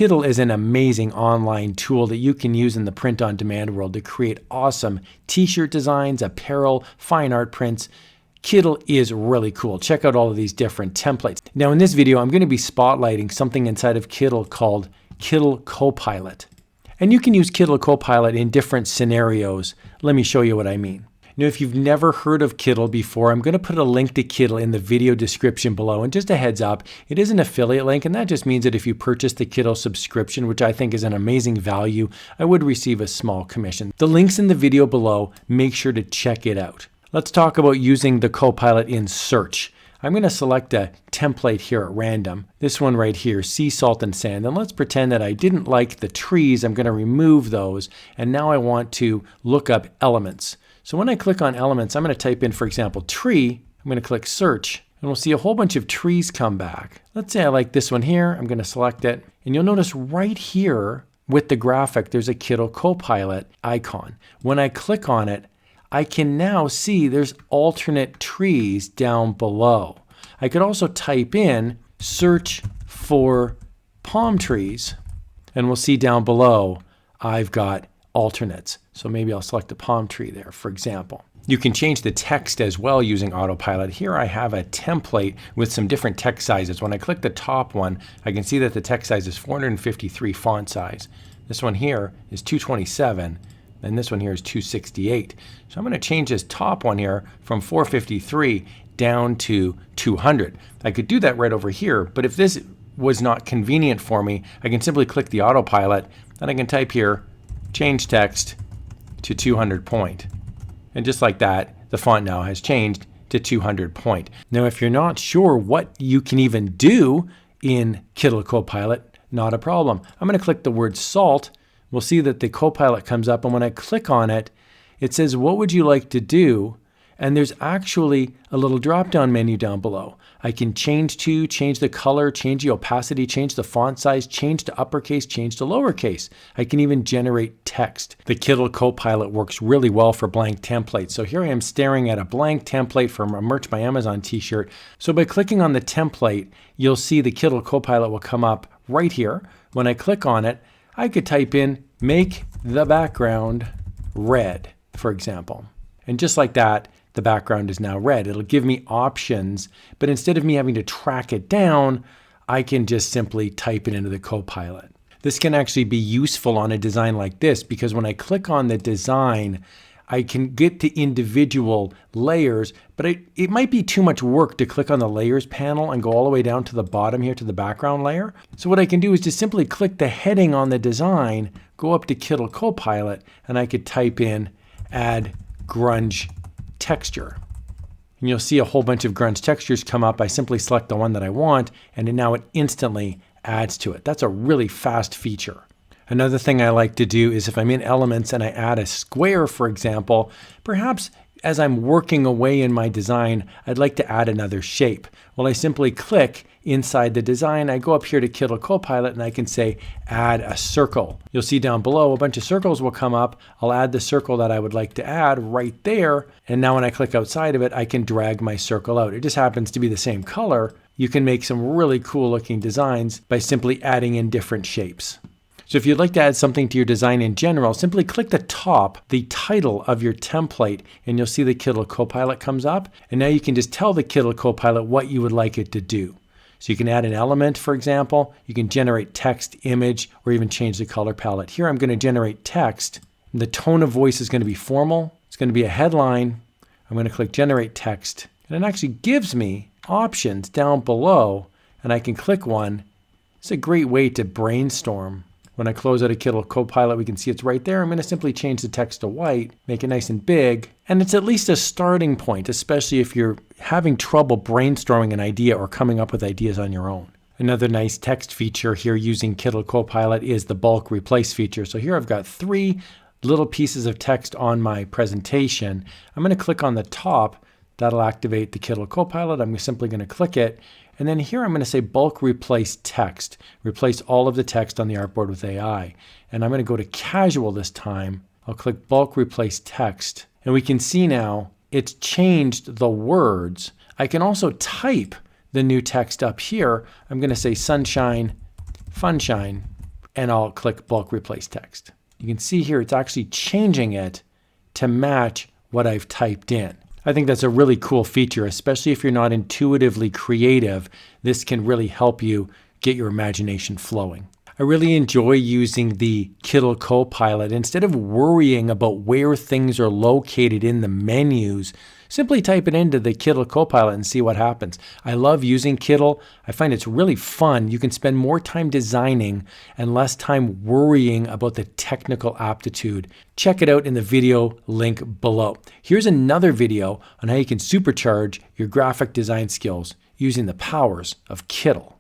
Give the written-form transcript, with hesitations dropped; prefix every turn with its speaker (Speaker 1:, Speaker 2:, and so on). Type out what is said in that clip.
Speaker 1: Kittl is an amazing online tool that you can use in the print-on-demand world to create awesome t-shirt designs, apparel, fine art prints. Kittl is really cool. Check out all of these different templates. Now in this video, I'm going to be spotlighting something inside of Kittl called Kittl Copilot. And you can use Kittl Copilot in different scenarios. Let me show you what I mean. Now, if you've never heard of Kittl before, I'm going to put a link to Kittl in the video description below. And just a heads up, it is an affiliate link, and that just means that if you purchase the Kittl subscription, which I think is an amazing value, I would receive a small commission. The link's in the video below. Make sure to check it out. Let's talk about using the Copilot in search. I'm going to select a template here at random. This one right here, sea, salt, and sand. And let's pretend that I didn't like the trees. I'm going to remove those. And now I want to look up elements. So when I click on elements, I'm going to type in, for example, tree. I'm going to click search, and we'll see a whole bunch of trees come back. Let's say I like this one here. I'm going to select it. And you'll notice right here with the graphic, there's a Kittl Copilot icon. When I click on it, I can now see there's alternate trees down below. I could also type in search for palm trees, and we'll see down below I've got alternates. So maybe I'll select a palm tree there, for example. You can change the text as well using Autopilot. Here I have a template with some different text sizes. When I click the top one, I can see that the text size is 453 font size. This one here is 227, and this one here is 268. So I'm going to change this top one here from 453 down to 200. I could do that right over here, but if this was not convenient for me, I can simply click the Autopilot, and I can type here, change text to 200 point. And just like that, the font now has changed to 200 point. Now, if you're not sure what you can even do in Kittl Copilot, not a problem. I'm going to click the word salt. We'll see that the Copilot comes up, and when I click on it, it says, what would you like to do? And there's actually a little drop-down menu down below. I can change the color, change the opacity, change the font size, change to uppercase, change to lowercase. I can even generate text. The Kittl Copilot works really well for blank templates. So here I am staring at a blank template from a Merch by Amazon t-shirt. So by clicking on the template, you'll see the Kittl Copilot will come up right here. When I click on it, I could type in, make the background red, for example. And just like that, the background is now red. It'll give me options, but instead of me having to track it down, I can just simply type it into the Copilot. This can actually be useful on a design like this, because when I click on the design, I can get to individual layers, but it might be too much work to click on the layers panel and go all the way down to the bottom here to the background layer. So what I can do is just simply click the heading on the design, go up to Kittl Copilot, and I could type in add grunge texture. And you'll see a whole bunch of grunge textures come up. I simply select the one that I want, and now it instantly adds to it. That's a really fast feature. Another thing I like to do is if I'm in Elements and I add a square, for example, perhaps as I'm working away in my design, I'd like to add another shape. Well, I simply click inside the design. I go up here to Kittl Copilot and I can say add a circle. You'll see down below a bunch of circles will come up. I'll add the circle that I would like to add right there. And now when I click outside of it, I can drag my circle out. It just happens to be the same color. You can make some really cool looking designs by simply adding in different shapes. So if you'd like to add something to your design in general, simply click the top, the title of your template, and you'll see the Kittl Copilot comes up. And now you can just tell the Kittl Copilot what you would like it to do. So you can add an element, for example. You can generate text, image, or even change the color palette. Here I'm going to generate text. The tone of voice is going to be formal. It's going to be a headline. I'm going to click generate text. And it actually gives me options down below, and I can click one. It's a great way to brainstorm. When I close out a Kittl Copilot, we can see it's right there. I'm going to simply change the text to white, make it nice and big. And it's at least a starting point, especially if you're having trouble brainstorming an idea or coming up with ideas on your own. Another nice text feature here using Kittl Copilot is the bulk replace feature. So here I've got 3 little pieces of text on my presentation. I'm going to click on the top. That'll activate the Kittl Copilot. I'm simply going to click it. And then here I'm going to say bulk replace text. Replace all of the text on the artboard with AI. And I'm going to go to casual this time. I'll click bulk replace text. And we can see now it's changed the words. I can also type the new text up here. I'm going to say sunshine, funshine. and I'll click bulk replace text. You can see here it's actually changing it to match what I've typed in. I think that's a really cool feature, especially if you're not intuitively creative. This can really help you get your imagination flowing. I really enjoy using the Kittl Copilot. Instead of worrying about where things are located in the menus, simply type it into the Kittl Copilot and see what happens. I love using Kittl. I find it's really fun. You can spend more time designing and less time worrying about the technical aptitude. Check it out in the video link below. Here's another video on how you can supercharge your graphic design skills using the powers of Kittl.